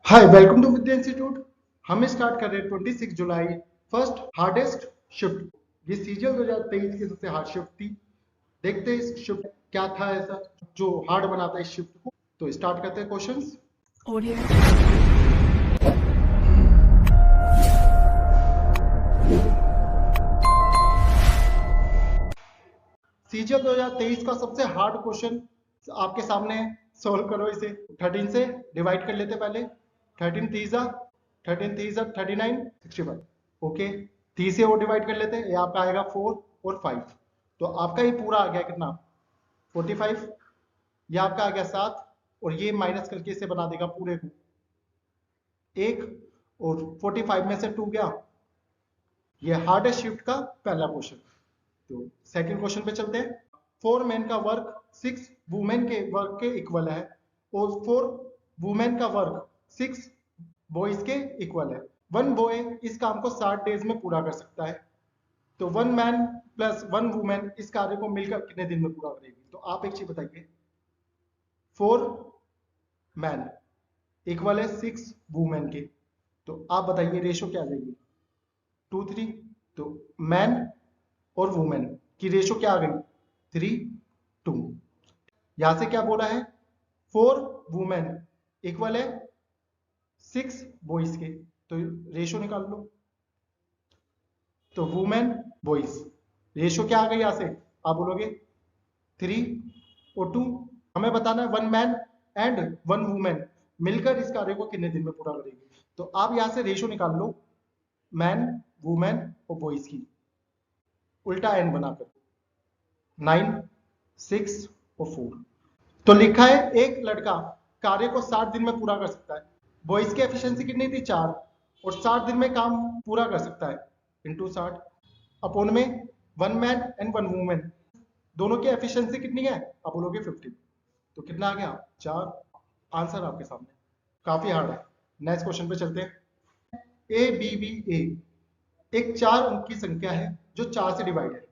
Hi, welcome to Vidya institute. हम start कर रहे हैं 26 जुलाई फर्स्ट हार्डेस्ट शिफ्ट। ये सीजीएल 2023 की सबसे हार्ड शिफ्ट थी। देखते हैं इस शिफ्ट क्या था ऐसा जो हार्ड बनाता है इस शिफ्ट को। तो स्टार्ट करते हैं क्वेश्चंस। Audio. सीजीएल 2023 का सबसे हार्ड क्वेश्चन आपके सामने है। सोल्व करो इसे। 13 से डिवाइड कर लेते पहले। 13 तीजा 39 61। ओके, 3 से वो डिवाइड कर लेते हैं। ये आपका आएगा 4 और 5। तो आपका ये पूरा आ गया कितना 45। ये आपका आ गया 7 और ये माइनस करके इसे बना देगा पूरे को 1 और 45 में से 2 गया। ये हार्डेस्ट शिफ्ट का पहला क्वेश्चन। तो सेकंड क्वेश्चन पे चलते हैं। 4 मैन का वर्क 6 वुमेन के वर्क के इक्वल है और 4 वुमेन का वर्क 6 बॉयज के इक्वल है। वन बॉय इस काम को 60 डेज में पूरा कर सकता है। तो 1 मैन प्लस 1 वुमेन इस कार्य को मिलकर कितने दिन में पूरा करेगी? तो आप एक चीज बताइए। 4 मैन इक्वल है 6 वुमेन के। तो आप बताइए रेशो क्या आ जाएगी? 2 3। तो मैन और वुमेन की रेशो क्या आ गई? 3 2। यहां से क्या बोला है? 4 वुमेन इक्वल है 6 बॉयज के। तो रेशो निकाल लो। तो वुमेन बॉयज रेशो क्या आ गई? यहां से आप बोलोगे 3 और 2। हमें बताना है 1 मैन एंड 1 वुमेन मिलकर इस कार्य को कितने दिन में पूरा करेगी। तो आप यहां से रेशो निकाल लो मैन, वुमेन और बॉयज की उल्टा एन बनाकर 9 6 और 4। तो लिखा है एक लड़का कार्य को 60 दिन में पूरा कर सकता है। बॉयज की एफिशिएंसी कितनी थी? 4 और 60 दिन में काम पूरा कर सकता है इंटू 60 अपोन में 1 मैन एंड 1 वुमेन दोनों की एफिशिएंसी कितनी है? आप बोलोगे 50। तो कितना आ गया? 4। आंसर आपके सामने। काफी हार्ड है। नेक्स्ट क्वेश्चन पे चलते हैं। ए बी बी ए एक 4 अंक की संख्या है जो 4 से डिवाइड है।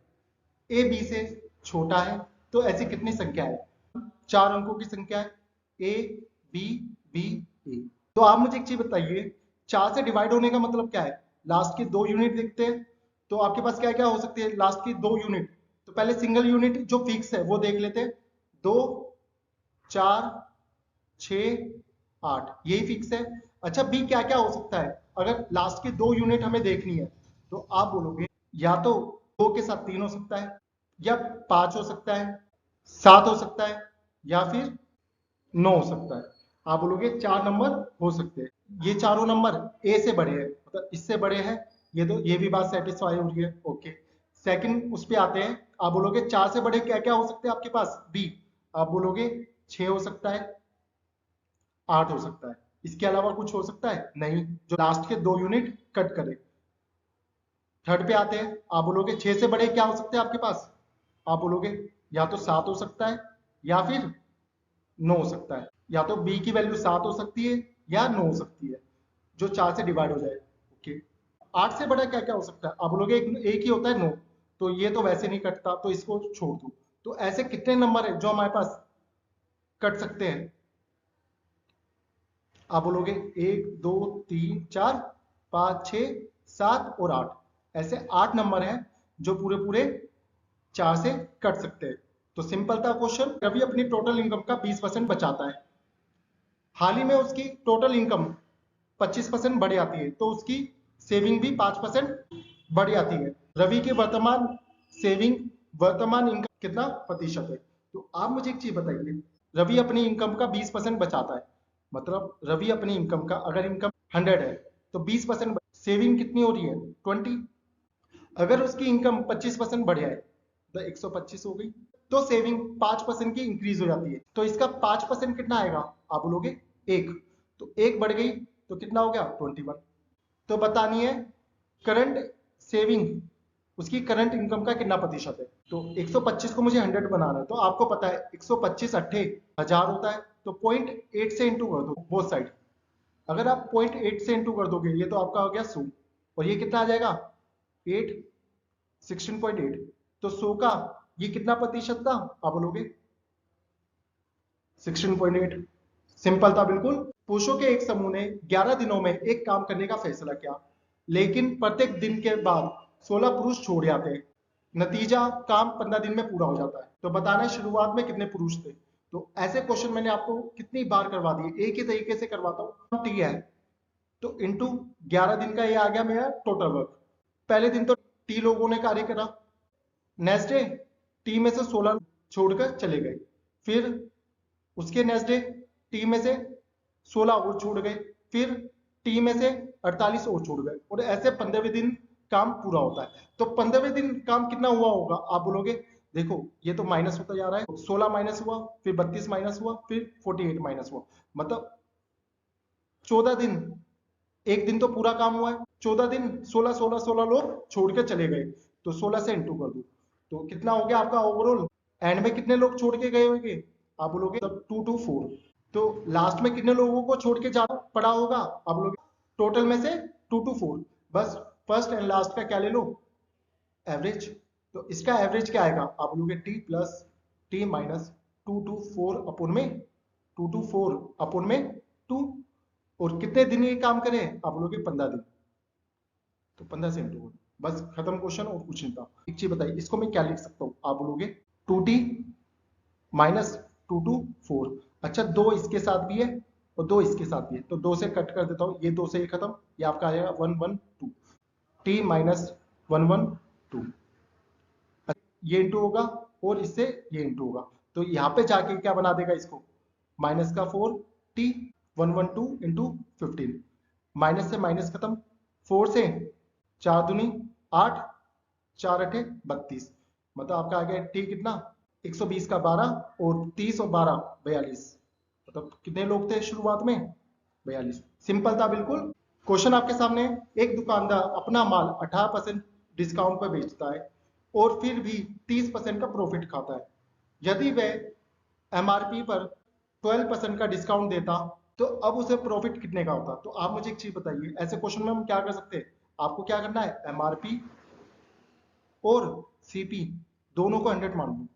ए बी से छोटा है तो ऐसी कितनी संख्या है? 4 अंकों की संख्या है ए बी बी ए। तो आप मुझे एक चीज बताइए, 4 से डिवाइड होने का मतलब क्या है? लास्ट की 2 यूनिट देखते हैं। तो आपके पास क्या क्या हो सकती है लास्ट की 2 यूनिट? तो पहले सिंगल यूनिट जो फिक्स है वो देख लेते हैं। 2 4 6 8 यही फिक्स है। अच्छा, बी क्या क्या हो सकता है? अगर लास्ट की 2 यूनिट हमें देखनी है तो आप बोलोगे या तो 2 के साथ 3 हो सकता है, या 5 हो सकता है, 7 हो सकता है, या फिर 9 हो सकता है। आप बोलोगे 4 नंबर हो सकते हैं। ये चारों नंबर ए से बड़े हैं, मतलब इससे बड़े हैं। ये भी बात सेटिस्फाई हो रही है। ओके, सेकंड उस पे आते हैं। आप बोलोगे 4 से बड़े क्या क्या हो सकते हैं आपके पास? बी। आप बोलोगे 6 हो सकता है, 8 हो सकता है। इसके अलावा कुछ हो सकता है? नहीं, जो लास्ट के 2 यूनिट कट करे। थर्ड पे आते हैं। आप बोलोगे 6 से बड़े क्या हो सकते हैं आपके पास? आप बोलोगे या तो 7 हो सकता है, या फिर 9 हो सकता है। या तो बी की वैल्यू 7 हो सकती है या 9 हो सकती है जो 4 से डिवाइड हो जाए। ओके, 8 से बड़ा क्या क्या हो सकता है? आप बोलोगे एक ही होता है 9। तो ये तो वैसे नहीं कटता, तो इसको छोड़ दो। तो ऐसे कितने नंबर है जो हमारे पास कट सकते हैं? आप बोलोगे 1 2 3 4 5 6 7 और 8। ऐसे 8 नंबर हैं जो पूरे पूरे 4 से कट सकते हैं। तो सिंपल था क्वेश्चन। रवि अपनी टोटल इनकम का 20% बचाता है। हाल ही में उसकी टोटल इनकम 25% बढ़ जाती है तो उसकी सेविंग भी 5% बढ़ जाती है। रवि की वर्तमान सेविंग वर्तमान इनकम कितना प्रतिशत है? तो आप मुझे एक चीज बताइए। रवि अपनी इनकम का 20% बचाता है, मतलब रवि अपनी इनकम का, अगर इनकम 100 है तो 20% सेविंग कितनी हो रही है? 20। अगर उसकी इनकम 25% बढ़ जाए तो 125 हो गई। तो सेविंग 5% की इंक्रीज हो जाती है। तो इसका 5% कितना आएगा? आप बोलोगे 1। तो 1 बढ़ गई तो कितना हो गया? 21। तो बतानी है करंट सेविंग उसकी करंट इनकम का कितना प्रतिशत है। तो 125 को मुझे 100 बनाना है। तो आपको पता है 125 अट्ठे 1000 होता है। तो 0.8 से इंटू कर दो बोथ साइड। अगर आप 0.8 से इंटू कर दोगे ये तो आपका हो गया 100 और ये कितना आ जाएगा? 8 16.8। तो 100 का ये कितना प्रतिशत था? आप बोलोगे 16.8। सिंपल था बिल्कुल। पुरुषों के एक समूह ने 11 दिनों में एक काम करने का फैसला किया, लेकिन प्रत्येक दिन के बाद 16 पुरुष छोड़ जाते हैं। नतीजा काम 15 दिन में पूरा हो जाता है। तो बताना शुरुआत में कितने पुरुष थे। तो ऐसे क्वेश्चन मैंने आपको कितनी बार करवा दिए, एक ही तरीके से करवाता हूँ। टी है तो इंटू 11 दिन का ये आ गया मेरा टोटल वर्क। पहले दिन तो टी लोगों ने कार्य करा, नेक्स्ट डे टी में से 16 छोड़कर चले गए, फिर उसके नेक्स्ट डे टी में से 16 और छोड़ गए, फिर टी में से 48 और छोड़ गए, और ऐसे 15वें दिन काम पूरा होता है। तो 15वें दिन काम कितना हुआ होगा आप बोलोगे, देखो ये तो माइनस होता जा रहा है, 16 माइनस हुआ, फिर 32 माइनस हुआ, फिर 48 माइनस हुआ, मतलब 14 दिन। एक दिन तो पूरा काम हुआ है, 14 दिन 16 16 16 लोग छोड़ के चले गए, तो 16 से इंटू कर दो, तो कितना हो गया आपका ओवरऑल। एंड में कितने लोग छोड़ के गए होंगे आप बोलोगे 2 to 4। तो लास्ट में कितने लोगों को छोड़ के जाना पड़ा होगा आप बोलोगे टोटल में से 2 to 4। बस फर्स्ट एंड लास्ट का क्या ले लो, एवरेज। तो इसका एवरेज क्या आएगा आप बोलोगे T plus T minus 2 to 4 upon में 2 to 4 अपोन में 2। और कितने दिन ये काम करे आप बोलोगे 15 दिन, तो 15 से इंटू, बस खत्म क्वेश्चन और कुछ नहीं था। एक चीज बताइए, इसको मैं क्या लिख सकता हूँ आप बोलोगे 2t माइनस 2 to 4। अच्छा, 2 इसके साथ भी है और 2 इसके साथ भी है, तो 2 से कट कर देता हूँ, ये 2 से ये खत्म, ये आपका आ जाएगा 1 1 2 t माइनस 1 1 2। ये इंटू होगा और इससे ये इंटू होगा, तो यहाँ पे जाके क्या बना देगा इसको, माइनस का 4 t 112 इंटू 15, माइनस से माइनस खत्म, 4 से 4 दूनी 8, 4 अठे 32, मतलब आपका आ गया टी कितना 120 का 12 और 30 और 12 42, मतलब कितने लोग थे शुरुआत में 42। सिंपल था बिल्कुल। क्वेश्चन आपके सामने, एक दुकानदार अपना माल 18% डिस्काउंट पर बेचता है और फिर भी 30% का प्रॉफिट खाता है। यदि वह एमआरपी पर 12% का डिस्काउंट देता तो अब उसे प्रॉफिट कितने का होता। तो आप मुझे एक चीज बताइए, ऐसे क्वेश्चन में हम क्या कर सकते हैं, आपको क्या करना है, एमआरपी और सीपी दोनों को 100 मान लो।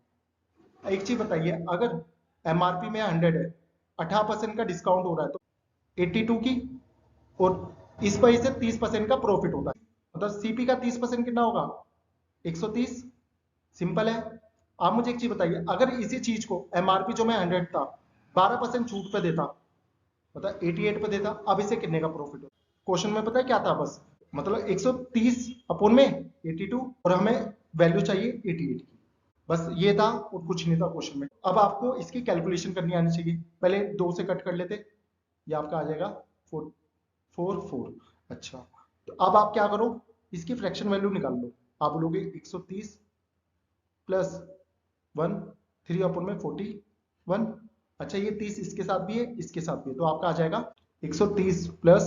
एक चीज बताइए, अगर एमआरपी में 100 है, 18% का डिस्काउंट हो रहा है, तो 82 की, और इस पर से 30% का प्रॉफिट होता है, मतलब सीपी का 30% कितना होगा 130। सिंपल है। आप मुझे एक चीज बताइए, अगर इसी चीज को एमआरपी जो मैं 100 था 12% छूट पे देता, मतलब 88 पे देता, अब इसे कितने का प्रॉफिट होता। क्वेश्चन में पता है क्या था, बस मतलब 130 अपोन में 82 और हमें वैल्यू चाहिए 88 की, बस ये था और कुछ नहीं था क्वेश्चन में। अब आपको इसकी कैलकुलेशन करनी आनी चाहिए, पहले 2 से कट कर लेते, ये आपका आ जाएगा 4 4 4। अच्छा, तो अब आप क्या करो, इसकी फ्रैक्शन वैल्यू निकाल लो। आप बोलोगे 130 प्लस 1 3 अपोन में 41। अच्छा, ये 30 इसके साथ भी है इसके साथ भी है, तो आपका आ जाएगा 130 प्लस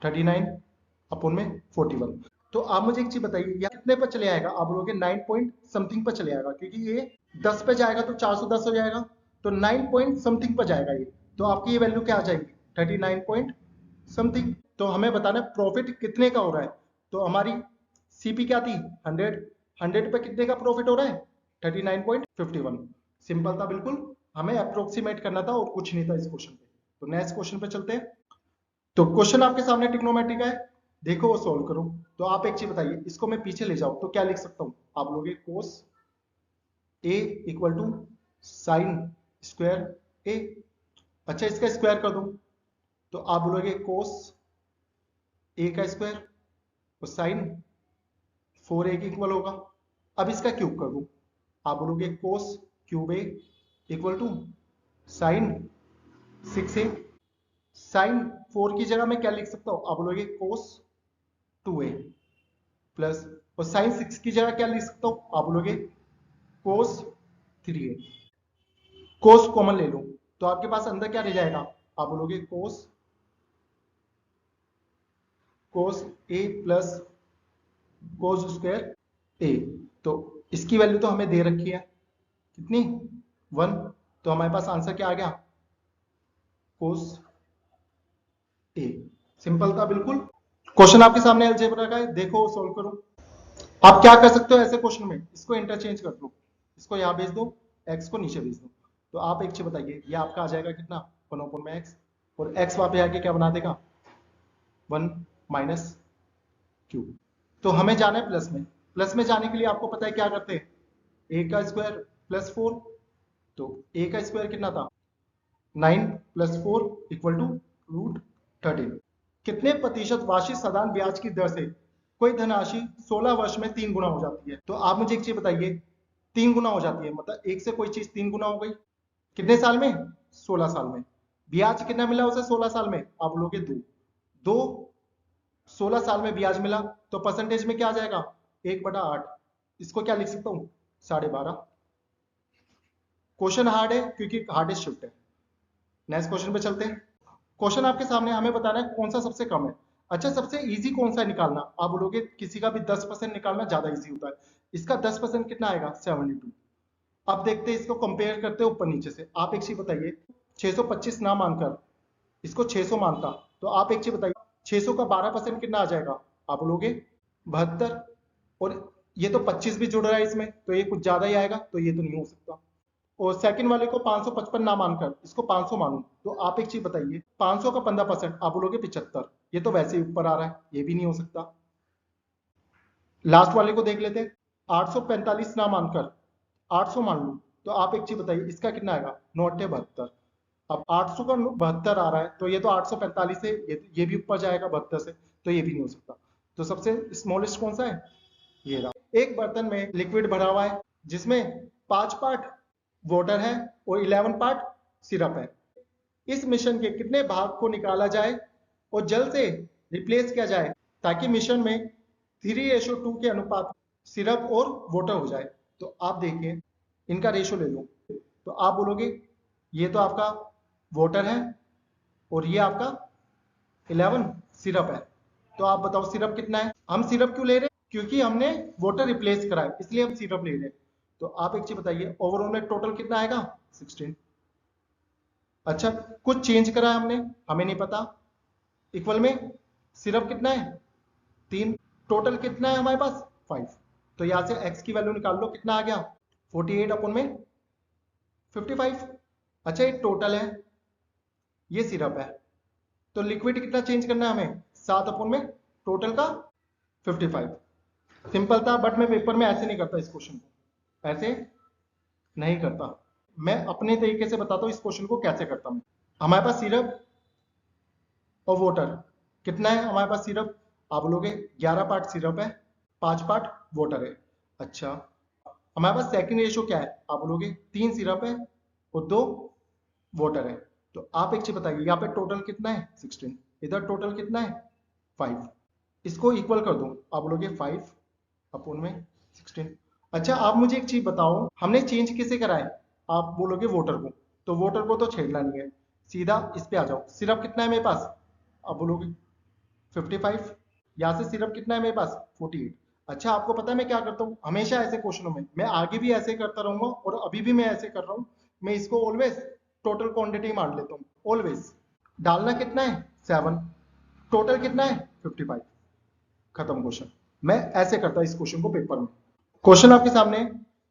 39 अपोन में 41। तो आप मुझे एक चीज बताइए, यह कितने पर चले आएगा आप बोलोगे 9 पॉइंट समथिंग पर चले आएगा, क्योंकि ये 10 पे जाएगा तो 410 हो जाएगा, तो 9 पॉइंट समथिंग पर जाएगा ये, तो आपकी ये वैल्यू क्या आ जाएगी 39 पॉइंट समथिंग। तो हमें बताना है प्रॉफिट कितने का हो रहा है, तो हमारी सीपी क्या थी 100, 100 पे कितने का प्रॉफिट हो रहा है 39.51। सिंपल था बिल्कुल, हमें अप्रोक्सीमेट करना था और कुछ नहीं था इस क्वेश्चन पे। तो नेक्स्ट क्वेश्चन पे चलते हैं। तो क्वेश्चन आपके सामने ट्रिग्नोमेट्री का है, देखो वो सोल्व करो। तो आप एक चीज बताइए, इसको मैं पीछे ले जाऊं तो क्या लिख सकता हूं, आप लोगे कोस ए इक्वल टू साइन स्क्वायर ए। अच्छा, इसका स्क्वायर कर दो, तो आप बोलोगे कोस ए का स्क्वायर और साइन 4a के इक्वल होगा। अब इसका क्यूब कर दो, आप बोलोगे cos cube a equal to sine 6a। Sine 4 की जगह मैं क्या लिख सकता हूं, आप बोलोगे कोस 2a प्लस, और साइन 6 की जगह क्या लिख सकता हूं, आप बोलोगे कोस 3a। कोस कॉमन ले लो, तो आपके पास अंदर क्या रह जाएगा, आप बोलोगे कोस ए प्लस कोस स्क्वायर ए। तो इसकी वैल्यू तो हमें दे रखी है कितनी 1, तो हमारे पास आंसर क्या आ गया कोस ए। सिंपल था बिल्कुल। क्वेश्चन आपके सामने अलजेब्रा का है, देखो सोल्व करो। आप क्या कर सकते हो ऐसे क्वेश्चन में, इसको इंटरचेंज कर दो, इसको यहाँ भेज दो, एक्स को नीचे भेज दो। तो आप एक चीज बताइए, ये आपका आ जाएगा कितना 1/x, और x वहां पे आके क्या बना देगा 1 माइनस क्यू। तो हमें जाना है प्लस में जाने के लिए आपको पता है क्या करते हैं, a का स्क्वायर प्लस 4, तो a का स्क्वायर कितना था 9 प्लस 4 इक्वल टू √13। कितने प्रतिशत वार्षिक साधारण ब्याज की दर से कोई धनराशि 16 वर्ष में 3 गुना हो जाती है? तो आप मुझे एक चीज बताइए, 3 गुना हो जाती है मतलब एक से कोई चीज 3 गुना हो गई, कितने साल में 16 साल में। ब्याज कितना मिला उसे 16 साल में, आप लोगे 2 16 साल में ब्याज मिला, तो परसेंटेज में क्या आ जाएगा 1/8। इसको क्या लिख सकता हूं 12.5। क्वेश्चन हार्ड है क्योंकि हार्डेस्ट शिफ्ट है। नेक्स्ट क्वेश्चन पे चलते हैं। क्वेश्चन आपके सामने, हमें बताना है कौन सा सबसे कम है। अच्छा, सबसे इजी कौन सा निकालना, आप बोलोगे किसी का भी 10% निकालना ज्यादा इजी होता है, इसका 10% कितना आएगा 72। अब देखते हैं इसको कंपेयर करते हैं ऊपर नीचे से। आप एक चीज बताइए, 625 ना मानकर इसको 600 मानता, तो आप एक चीज बताइए 600 का 12% कितना आ जाएगा, आप बोलोगे 72। और ये तो 25 भी जुड़ रहा है इसमें, तो ये कुछ ज्यादा ही आएगा, तो ये तो नहीं हो सकता। और सेकंड वाले को 555 ना मानकर इसको 500 मानूं, तो आप एक चीज बताइए 500 का 15%, आप बोलोगे 75, ये तो वैसे ही ऊपर आ रहा है, ये भी नहीं हो सकता। लास्ट वाले को देख लेते हैं, 845 ना मानकर 800 मान लूं, तो आप एक चीज बताइए इसका कितना आएगा 9/72। अब 800 का 72 आ रहा है, तो ये तो 845 है, ये भी ऊपर जाएगा 72 से, तो ये भी नहीं हो सकता। तो सबसे स्मॉलेस्ट कौन सा है, ये रहा। एक बर्तन में लिक्विड भरा हुआ है जिसमें 5 पार्ट वाटर है और 11 पार्ट सिरप है। इस मिश्रण के कितने भाग को निकाला जाए और जल से रिप्लेस किया जाए ताकि मिश्रण में 3:2 के अनुपात सिरप और वाटर हो जाए? तो आप देखिए इनका रेशो ले लो, तो आप बोलोगे ये तो आपका वाटर है और ये आपका 11 सिरप है। तो आप बताओ सिरप कितना है। हम सिरप क्यों ले रहे हैं, क्योंकि हमने वाटर रिप्लेस करा है, इसलिए हम सिरप ले रहे हैं। तो आप एक चीज बताइए ओवरऑल में टोटल कितना आएगा 16। अच्छा, कुछ चेंज करा है हमने, हमें नहीं पता। इक्वल में सिरप कितना है 3, टोटल कितना है हमारे पास 5। तो यहां से x की वैल्यू निकाल लो, कितना आ गया 48 अपन में 55। अच्छा, ये टोटल है, ये सिरप है, तो लिक्विड कितना चेंज करना है हमें 7 अपन में टोटल का 55। सिंपल था, बट मैं पेपर में ऐसे नहीं करता, इस क्वेश्चन को ऐसे नहीं करता, मैं अपने तरीके से बताता हूँ इस क्वेश्चन को कैसे करता हूँ। हमारे पास सिरप और वाटर कितना है, हमारे पास सिरप आप बोलोगे 11 पार्ट सिरप है, 5 पार्ट वाटर है। अच्छा, हमारे पास सेकंड रेशियो क्या है, आप बोलोगे 3 सिरप है और 2 वाटर है। तो आप एक चीज बताइए यहाँ पे टोटल कितना है 16, इधर टोटल कितना है 5, इसको इक्वल कर दो, आप बोलोगे 5 अपोन में 16। अच्छा, आप मुझे एक चीज बताओ, हमने चेंज किसे करा है, आप बोलोगे वाटर को, तो वाटर को तो छेड़ना नहीं है, सीधा इस पे आ जाओ। सिरप कितना है मेरे पास, आप बोलोगे 55, यहाँ से सिरप कितना है मेरे पास 48। अच्छा, आपको पता है मैं क्या करता हूँ हमेशा ऐसे क्वेश्चनों में, मैं आगे भी ऐसे करता रहूंगा और अभी भी मैं ऐसे कर रहा हूँ, मैं इसको ऑलवेज टोटल क्वांटिटी मान लेता हूँ। ऑलवेज डालना कितना है 7, टोटल कितना है 55, खत्म क्वेश्चन। मैं ऐसे करता इस क्वेश्चन को पेपर में। क्वेश्चन आपके सामने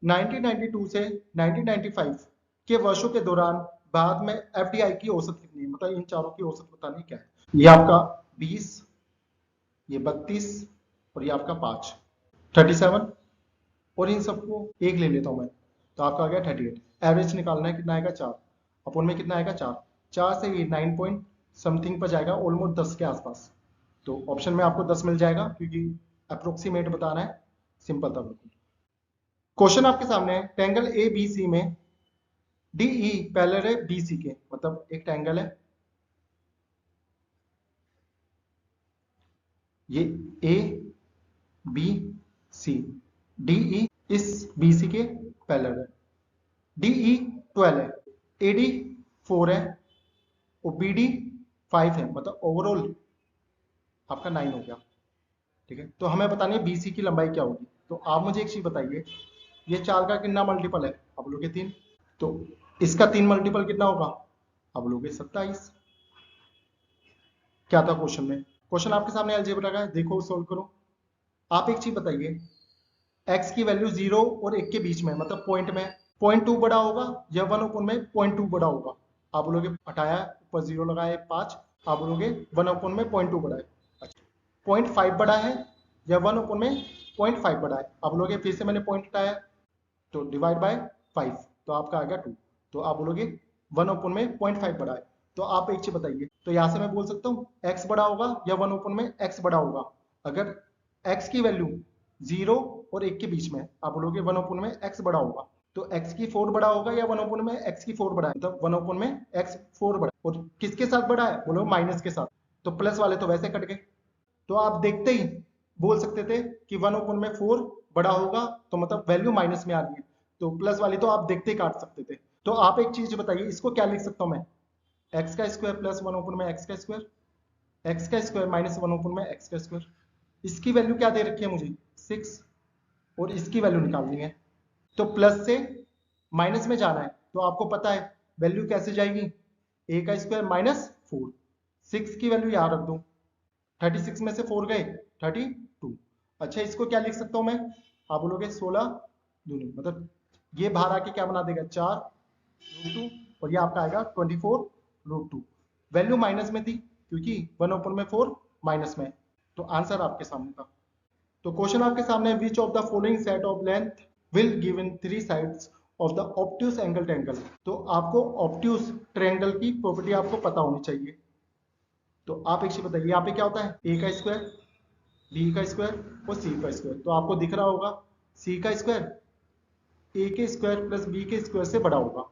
1992 से 1995 के वर्षों के दौरान भारत में एफडीआई की औसत कितनी है, मतलब इन चारों की औसत बतानी क्या है। ये आपका 20, ये 32 और ये आपका 5, 37, और इन सबको एक ले लेता हूं मैं, तो आपका आ गया 38। एवरेज निकालना है, कितना आएगा 4 अपन में, कितना आएगा 4 से ये 9 पॉइंट समथिंग पर जाएगा, ऑलमोस्ट 10 के आसपास। तो ऑप्शन में आपको 10 मिल जाएगा क्योंकि अप्रोक्सीमेट बताना है, सिंपल था बिल्कुल। क्वेश्चन आपके सामने है, ट्रायंगल ए बी सी में डी ई पैरेलल है बी सी के, मतलब एक ट्रायंगल है, ये A B C, D E इस बी सी के पैरेलल है, डी ई 12 है, ए डी 4 है और बी डी 5 है, मतलब ओवरऑल आपका 9 हो गया। ठीक है, तो हमें बतानी है बीसी की लंबाई क्या होगी। तो आप मुझे एक चीज बताइए, ये 4 का कितना मल्टीपल है, आप लोगे 3, तो इसका 3 मल्टीपल कितना होगा, आप लोगे 27। क्या था क्वेश्चन में, क्वेश्चन आपके सामने अलजेब्रा का है, देखो सोल्व करो। आप एक चीज बताइए, x की वैल्यू 0 और 1 के बीच में, मतलब पॉइंट में 0.2 बड़ा होगा या 1 ओपन में 0.2 बड़ा होगा, आप बोलोगे हटाया, ऊपर 0 लगाए 5, आप बोलोगे 1 में 0.2 बड़ा है। अच्छा, 0.5 बड़ा है या 1 में 0.5 बड़ा है? आप बोलोगे फिर से मैंने पॉइंट हटाया तो डिवाइड बाय 5, तो आपका आ गया 2। तो आप बोलोगे 1 में 0.5 बड़ा है। तो आप एक चीज बताइए, तो यहाँ से मैं बोल सकता हूँ x बड़ा होगा या 1 में x बड़ा होगा? अगर x की वैल्यू 0 और 1 के बीच में, आप बोलोगे 1 में x बड़ा होगा। तो x की 4 बड़ा होगा या 1 में x की 4 बड़ा है? मतलब 1 में x 4 बड़ा, और किसके साथ बड़ा है? बोलो माइनस के साथ। तो प्लस वाले तो वैसे कट गए। तो आप देखते ही बोल सकते थे कि 1 में 4 बड़ा होगा, तो मतलब वैल्यू माइनस में आ रही है, तो प्लस वाली तो आप देखते ही काट सकते थे। तो आप एक चीज बताइए, इसको क्या लिख सकता हूं मैं? एक्स का स्क्वायर प्लस 1 में एक्स का स्क्वायर, एक्स का स्क्वायर माइनस 1 में एक्स का स्क्वायर। इसकी वैल्यू क्या दे रखी है मुझे? 6, और इसकी वैल्यू निकालनी है। तो प्लस से माइनस में जाना है, तो आपको पता है वैल्यू कैसे जाएगी? ए का स्क्वायर माइनस 4, 6 की वैल्यू यहाँ रख दो, 36 में से 4 गए 32। अच्छा, इसको क्या लिख सकता हूं मैं? आप बोलोगे 16 दूनी, मतलब ये बाहर आके क्या बना देगा? 4√2, और ये आपका आएगा 24√2। वैल्यू माइनस में थी क्योंकि 1 में 4 माइनस में, तो आंसर आपके सामने था। तो क्वेश्चन आपके सामने, which of the following set of length will given 3 sides of the obtuse angle triangle. तो आपको ऑब्ट्यूज ट्रायंगल की प्रॉपर्टी आपको पता होनी चाहिए। तो आप एक चीज बताइए, यहाँ पे क्या होता है? ए का स्क्वायर, बी का स्क्वायर और सी का स्क्वायर। तो आपको दिख रहा होगा सी का स्क्वायर ए के स्क्वायर प्लस बी के स्क्वायर से बड़ा होगा।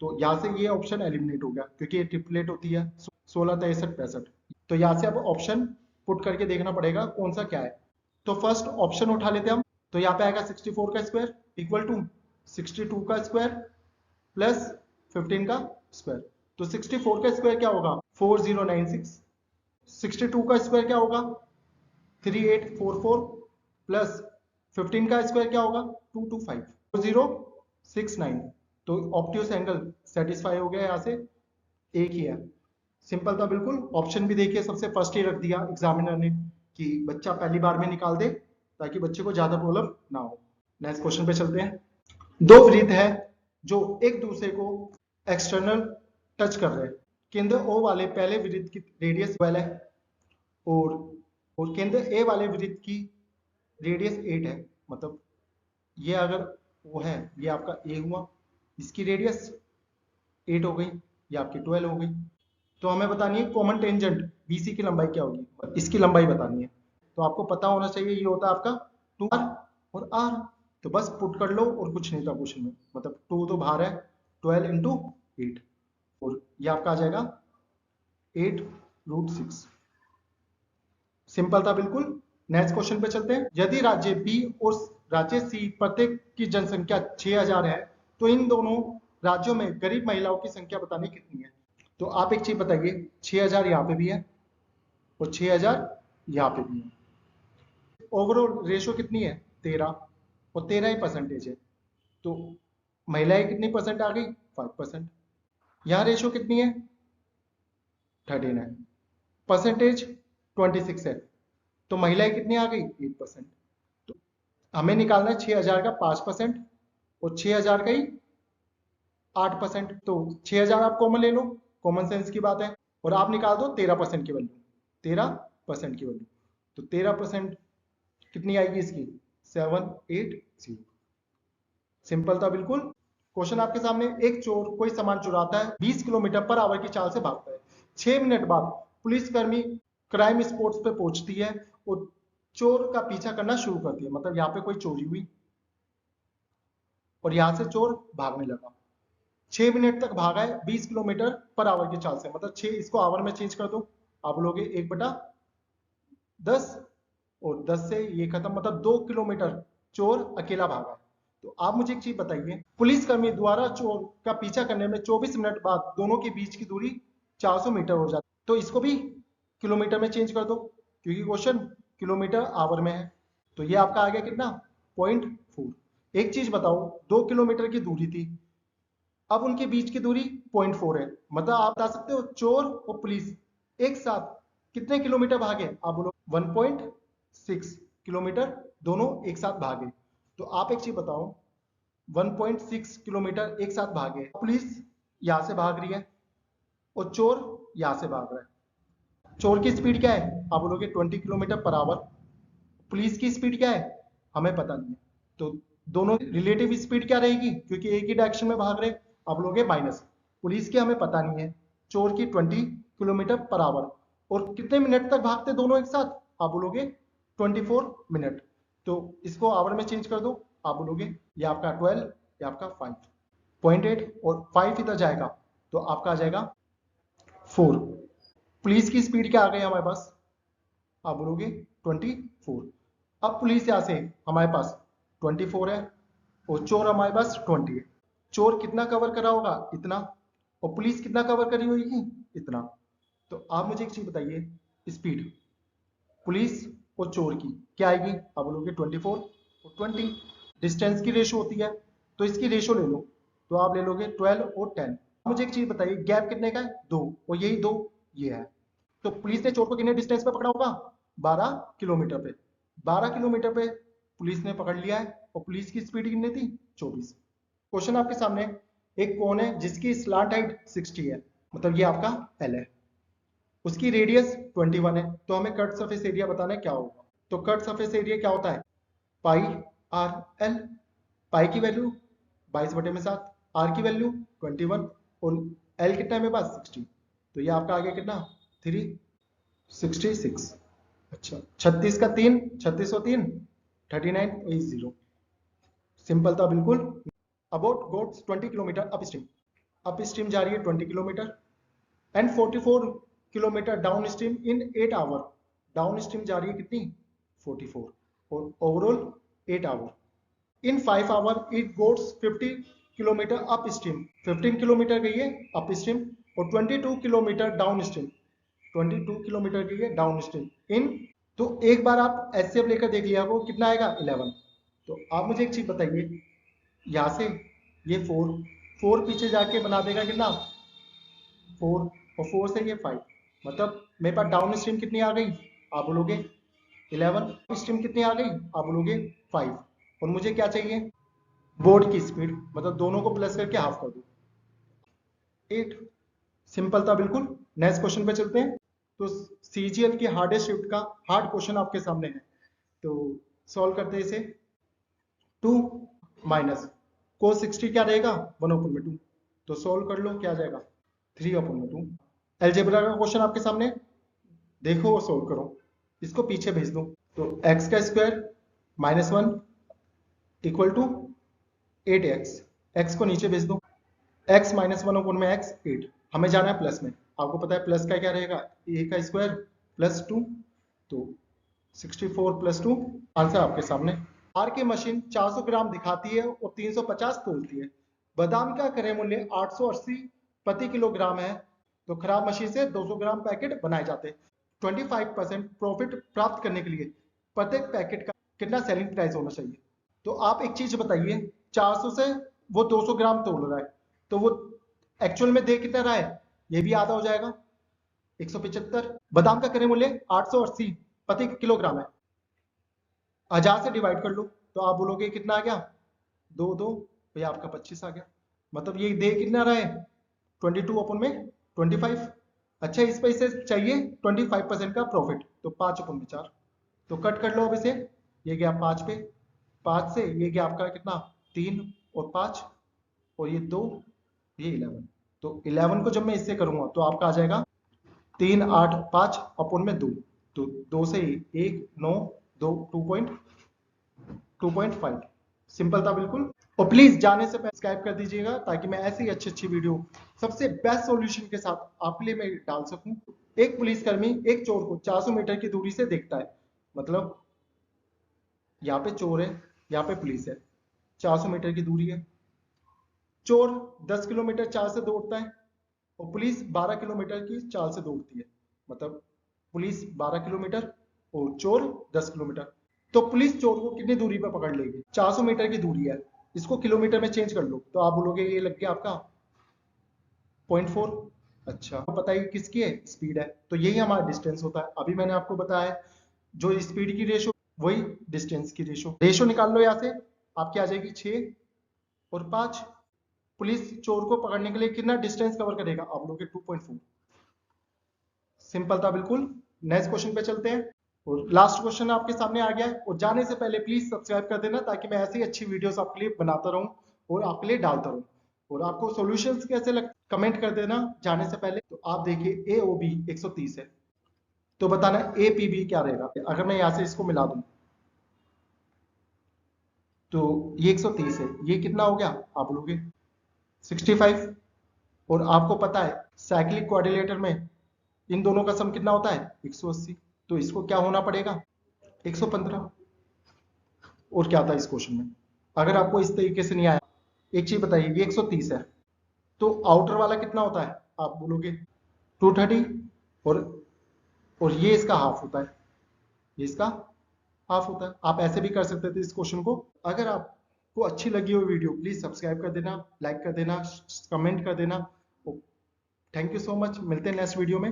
तो यहाँ से ये ऑप्शन एलिमिनेट हो गया क्योंकि ये ट्रिपलेट होती है 16, 63, 65। तो यहाँ से अब ऑप्शन पुट करके देखना पड़ेगा कौन सा क्या है। तो फर्स्ट ऑप्शन उठा लेते हैं हम। तो यहाँ पे आएगा 64 का स्क्वायर इक्वल टू 62 का स्क्वायर प्लस 15 का स्क्वायर। तो 64 का स्क्वायर क्या होगा? 4096। 62 का स्क्वायर क्या होगा? 3844 प्लस 15 का स्क्वायर क्या होगा? 225, 4069। तो ऑब्ट्यूज एंगल सेटिस्फाई हो गया यहाँ से, एक ही है। सिंपल था बिल्कुल। ऑप्शन भी देखिए सबसे फर्स्ट ही रख दिया एग्जामिनर ने कि बच्चा पहली बार में निकाल दे ताकि बच्चे को ज्यादा प्रॉब्लम ना हो। नेक्स्ट क्वेश्चन पे चलते हैं। दो वृत्त है जो एक दूसरे को एक्सटर्नल टच कर रहे हैं। केंद्र O वाले पहले वृत्त की रेडियस 12 है, और केंद्र ए वाले वृत्त की रेडियस 8 है। मतलब ये अगर वो है, ये आपका ए हुआ, इसकी रेडियस 8 हो गई, ये आपकी 12 हो गई। तो हमें बतानी है कॉमन टेंजेंट बीसी की लंबाई क्या होगी, इसकी लंबाई बतानी है। तो आपको पता होना चाहिए ये होता है आपका 2r और r। तो बस पुट कर लो, और कुछ नहीं था क्वेश्चन में। मतलब 2 तो बाहर है, 12 इंटू 8, और ये आपका आ जाएगा 8√6। सिंपल था बिल्कुल। नेक्स्ट क्वेश्चन पे चलते हैं। यदि राज्य बी और राज्य सी प्रत्येक की जनसंख्या 6000 है, तो इन दोनों राज्यों में गरीब महिलाओं की संख्या बतानी कितनी है? तो आप एक चीज बताइए, 6000 यहाँ पे भी है और 6000 यहाँ पे भी है। ओवरऑल रेशो कितनी है? 13, और 13 ही परसेंटेज है। तो महिलाएं कितनी परसेंट आ गई? 5%। यहाँ रेशो कितनी है? 13 है, परसेंटेज 26 है, तो महिलाएं कितनी आ गई? 8%। तो हमें निकालना है 6000 का 5% और 6000 का ही 8%। तो 6000 आप कॉमन ले लो, कॉमन सेंस की बात है, और आप निकाल दो 13% की वैल्यू, 13% की वैल्यू। तो 13% कितनी आएगी इसकी? 780। सिंपल था बिल्कुल। क्वेश्चन आपके सामने, एक चोर कोई सामान चुराता है, 20 किलोमीटर पर आवर की चाल से भागता है। 6 मिनट बाद पुलिसकर्मी क्राइम स्पॉट पे पहुंचती है और चोर का पीछा करना शुरू करती है। मतलब यहाँ पे कोई चोरी हुई और यहाँ से चोर भागने लगा। 6 मिनट तक भागा है 20 किलोमीटर पर आवर की चाल से, मतलब 6 इसको आवर में चेंज कर दो, आप लोगे 1/10, और 10 से ये खत्म, मतलब 2 किलोमीटर चोर अकेला भागा है। तो आप मुझे एक चीज बताइए, पुलिसकर्मी द्वारा चोर का पीछा करने में 24 मिनट बाद दोनों के बीच की दूरी 400 मीटर हो जाती है। तो इसको भी किलोमीटर में चेंज कर दो क्योंकि क्वेश्चन किलोमीटर आवर में है। तो ये आपका आ गया कितना? 0.4। एक चीज बताओ, 2 किलोमीटर की दूरी थी, अब उनके बीच की दूरी 0.4 है। मतलब आप बता सकते हो चोर और पुलिस एक साथ कितने किलोमीटर भागे? आप बोलो 1.6 किलोमीटर दोनों एक साथ भागे। तो आप एक चीज बताओ, 1.6 किलोमीटर एक साथ भागे, पुलिस यहां से भाग रही है और चोर यहाँ से भाग रहा है। चोर की स्पीड क्या है? आप बोलोगे 20 किलोमीटर पर आवर। पुलिस की स्पीड क्या है? हमें पता नहीं है। तो दोनों रिलेटिव स्पीड क्या रहेगी? क्योंकि एक ही डायरेक्शन में भाग रहे, आप बोलोगे माइनस। पुलिस की हमें पता नहीं है, चोर की 20 किलोमीटर पर आवर। और कितने मिनट तक भागते दोनों एक साथ? आप बोलोगे 24 मिनट। तो इसको आवर में चेंज कर दो, आप बोलोगे ये आपका 12, ये आपका 5.8 और 5 इधर जाएगा तो आपका आ जाएगा 4। पुलिस की स्पीड क्या आ गई हमारे पास? आप बोलोगे 24। अब पुलिस यहाँ से हमारे पास 24 है और चोर हमारे पास 20 है। चोर कितना कवर करा होगा? इतना। और पुलिस कितना कवर करी होगी? इतना। तो आप मुझे एक चीज बताइए, स्पीड पुलिस और चोर की क्या आएगी? आप बोलोगे 24 और 20। डिस्टेंस की रेशो होती है तो इसकी रेशो ले लो, तो आप ले लोगे 12 और 10। मुझे एक चीज बताइए, गैप कितने का है? 2, और यही 2 ये है। तो पुलिस ने चोर को कितने डिस्टेंस पे पकड़ा होगा? 12 किलोमीटर पे। 12 किलोमीटर पे पुलिस ने पकड़ लिया है और पुलिस की स्पीड कितनी थी? 24। क्वेश्चन आपके सामने, एक कोन है जिसकी स्लांट हाइट 60 है, मतलब ये आपका एल है, उसकी रेडियस 21 है, तो हमें कट सरफेस एरिया बताना है क्या होगा। तो कट सरफेस एरिया क्या होता है? पाई आर एल। पाई की वैल्यू 22/7, आर की वैल्यू 21 और एल कितना है मेरे पास? 60। तो ये आपका आ गया कितना? 366। अच्छा, 36 का 3, 36 और 3 39 0। सिंपल था बिल्कुल। About goats 20 kilometre up stream. Up stream जा रही है 20 kilometre and 44 kilometre down stream in 8 hour. Down stream जा रही है कितनी? 44 और overall 8 hour. In 5 hour it goats 50 kilometre up stream. 15 kilometre गई है अप स्ट्रीम और 22 किलोमीटर डाउन स्ट्रीम। 22 किलोमीटर गई है डाउन स्ट्रीम इन। तो एक बार आप एचसीएफ लेकर देख लिया वो कितना आएगा? 11। तो आप मुझे एक चीज बताइए, यहाँ से ये 4 पीछे जाके बना देगा कितना? 4 और 4 से ये 5, मतलब मेरे पास डाउन स्ट्रीम कितनी आ गई? आप बोलोगे 11। स्ट्रीम कितनी आ गई? आप बोलोगे 5। और मुझे क्या चाहिए? बोर्ड की स्पीड, मतलब दोनों को प्लस करके हाफ कर दो, 8। सिंपल था बिल्कुल। नेक्स्ट क्वेश्चन पे चलते हैं। तो सीजीएल की हार्डेस्ट शिफ्ट का हार्ड क्वेश्चन आपके सामने है, तो सॉल्व करते हैं इसे। 2 माइनस cos 60 क्या रहेगा? 1/2। तो सॉल्व कर लो, क्या आ जाएगा? 3/2। एलजेब्रा का क्वेश्चन आपके सामने, देखो और सॉल्व करो। इसको पीछे भेज दो, तो x का square -1 equal to 8x। x को नीचे भेज दो, x -1 में x 8। हमें जाना है प्लस में, आपको पता है प्लस का क्या रहेगा? a का स्क्वायर प्लस 2। तो 64 प्लस 2, आंसर आपके सामने। आर की मशीन 400 ग्राम दिखाती है और 350 तोलती है। बादाम का क्रय मूल्य 880 प्रति किलोग्राम है, तो खराब मशीन से 200 ग्राम पैकेट बनाए जाते हैं। 25% प्रॉफिट प्राप्त करने के लिए प्रत्येक पैकेट का कितना सेलिंग प्राइस होना चाहिए? तो आप एक चीज बताइए, 400 से वो 200 ग्राम तोल रहा है, तो वो एक्चुअल में दे कितना रहा है? ये भी आधा हो जाएगा, 175। बादाम का क्रय मूल्य 880 प्रति किलोग्राम है, 1000 से डिवाइड कर लो, तो आप बोलोगे कितना आ गया? 2 2, तो ये आपका 25 आ गया। मतलब ये दे कितना रहा है? 22/25। अच्छा, इस पे इसे चाहिए 25% का प्रॉफिट, तो 5/4। तो कट कर लो अब इसे, ये गया 5 पे, 5 से ये गया आपका कितना? 3 और 5 और ये 2, ये 11। तो 11 को जब मैं इससे करूंगा तो आपका आ जाएगा 3 8 5/2। तो 2 से 1 9 2 2.5। सिंपल था बिल्कुल। और प्लीज जाने से पहले सब्सक्राइब कर दीजिएगा ताकि मैं ऐसी अच्छी अच्छी वीडियो सबसे बेस्ट सॉल्यूशन के साथ आपके लिए मैं डाल सकूं। एक पुलिसकर्मी एक चोर को 400 मीटर की दूरी से देखता है, मतलब यहाँ पे चोर है, यहाँ पे पुलिस है, 400 मीटर की दूरी है। चोर 10 किलोमीटर चाल से दौड़ता है और पुलिस 12 किलोमीटर की चाल से दौड़ती है, मतलब पुलिस 12 किलोमीटर और चोर 10 किलोमीटर। तो पुलिस चोर को कितनी दूरी पर पकड़ लेगी? 400 मीटर की दूरी है, इसको किलोमीटर में चेंज कर लो, तो आप बोलोगे ये लग गया आपका 0.4। अच्छा, तो पता है किसकी है? स्पीड है, तो यही हमारा डिस्टेंस होता है। अभी मैंने आपको बताया जो स्पीड की रेशो वही डिस्टेंस की रेशो निकाल लो। यहाँ से आपकी आ जाएगी 6 और 5, पुलिस चोर को पकड़ने के लिए कितना डिस्टेंस कवर करेगा? आप लोग 2.4। सिंपल था बिल्कुल। नेक्स्ट क्वेश्चन पे चलते हैं और लास्ट क्वेश्चन आपके सामने आ गया है। और जाने से पहले प्लीज सब्सक्राइब कर देना ताकि मैं ऐसी अच्छी वीडियोस आपके लिए बनाता रहूं और आपके लिए डालता रहूं। और आपको सॉल्यूशंस कैसे लग कमेंट कर देना जाने से पहले। तो आप देखिए AOB 130 है, तो बताना APB क्या रहेगा। अगर मैं यहाँ से इसको मिला दूं तो ये 130 है, ये कितना हो गया? आप बोलोगे 65। और आपको पता है साइक्लिक क्वाड्रिलेटर में इन दोनों का सम कितना होता है? 180। तो इसको क्या होना पड़ेगा? 115। और क्या था इस क्वेश्चन में? अगर आपको इस तरीके से नहीं आया, एक चीज बताइए, ये 130 है तो आउटर वाला कितना होता है? आप बोलोगे 230। और ये इसका हाफ होता है, ये इसका हाफ होता है। आप ऐसे भी कर सकते थे इस क्वेश्चन को। अगर आपको अच्छी लगी हो वीडियो, प्लीज सब्सक्राइब कर देना, लाइक कर देना, कमेंट कर देना। थैंक यू सो मच, मिलते हैं नेक्स्ट वीडियो में।